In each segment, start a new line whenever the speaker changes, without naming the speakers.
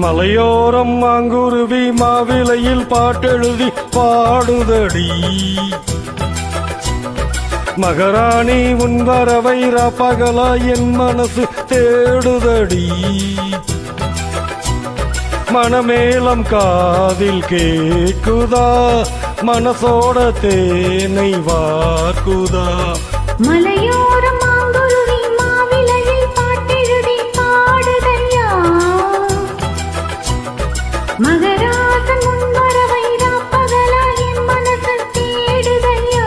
மலையோரம் மாங்குருவி மாவிலையில் பாட்டெழுதி பாடுதடி. மகாராணி உன் வரவை ராப்பகலா என் மனசு தேடுதடி. மனமேலம் காதில் கேக்குதா, மனசோட தேனை வார்க்குதா.
மலையோரம் மாங்குருவி மாவிலையில் பாட்டெழுதி பாடுதையா. மகராசன் உன் வரவை ராப்பகலா என் மனசு தேடுதையா.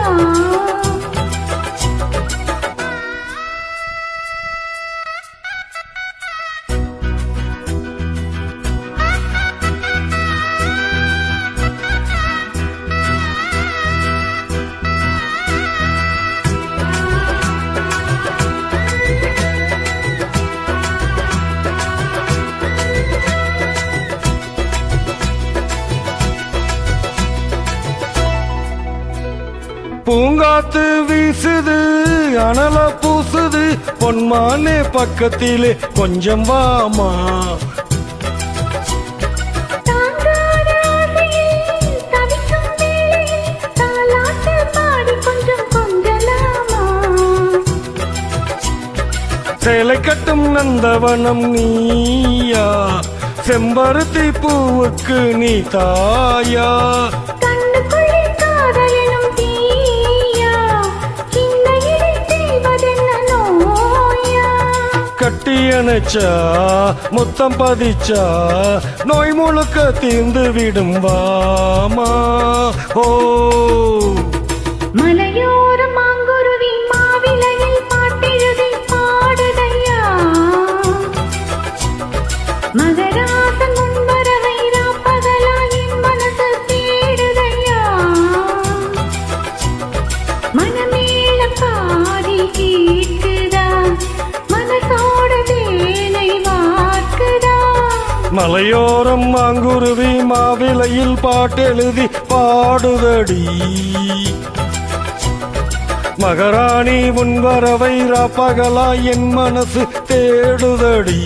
பூங்காத்து வீசுது அனல பூசுது, பொன்மானே பக்கத்திலே கொஞ்சம் வாமா. சேலை கட்டும் நந்தவனம் நீயா, செம்பருத்தி பூவுக்கு நீ தாயா. கட்டி அணைச்சா முத்தம் பதிச்சா நோய் முழுக்க தீர்ந்து விடும் வாமா. ஓ
மலையோரம் மாங்குருவி மாவிலையில் பாட்டெழுதி பாடுதையா. மகராசன் உன் வரவை ராப்பகலா என் மனசு தேடுதையா. மனமேளம் காதில் கேட்குதா, மனசோட தேனை வார்க்குதா.
மலையோரம் மாங்குருவி மாவிலையில் பாட்டெழுதி பாடுதடி. மகாராணி உன் வரவை ராப்பகலா என் மனசு தேடுதடி.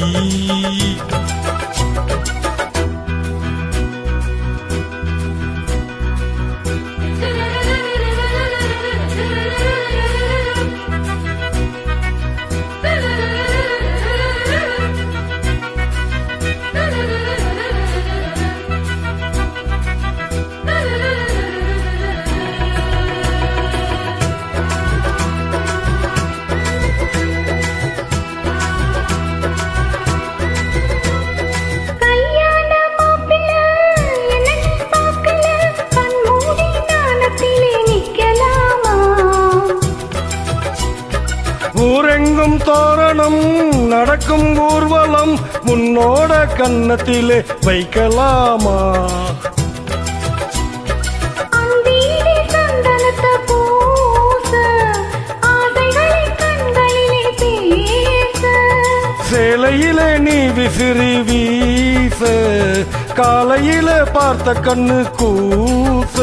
ஊரெங்கும் தோரணம் நடக்கும் ஊர்வலம், முன்னோட கன்னத்திலே வைக்கலாமா. சேலையிலே நீ விசிறி வீச, காலையிலே பார்த்த கண்ணு கூச.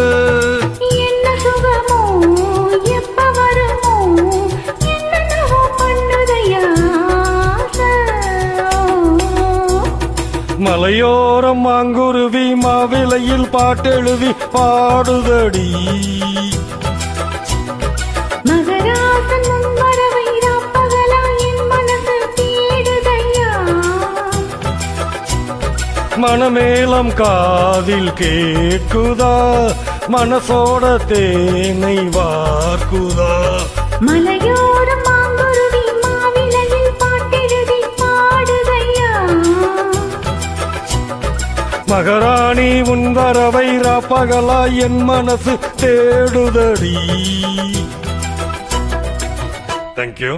மலையோரம் மாங்குருவி மாவிலையில் பாட்டெழுதி பாடுதடி.
மகராசன் உன் வரவை ராப்பகலா என் மனசு தேடுதையா.
மனமேலம் காதில் கேட்குதா, மனசோட தேனை வார்க்குதா.
மலையோரம் மாங்குருவி மாவிலையில் பாட்டெழுதி பாடுதையா.
மகாராணி உன் வரவை ராப்பகலா என் மனசு தேடுதடி. Thank you.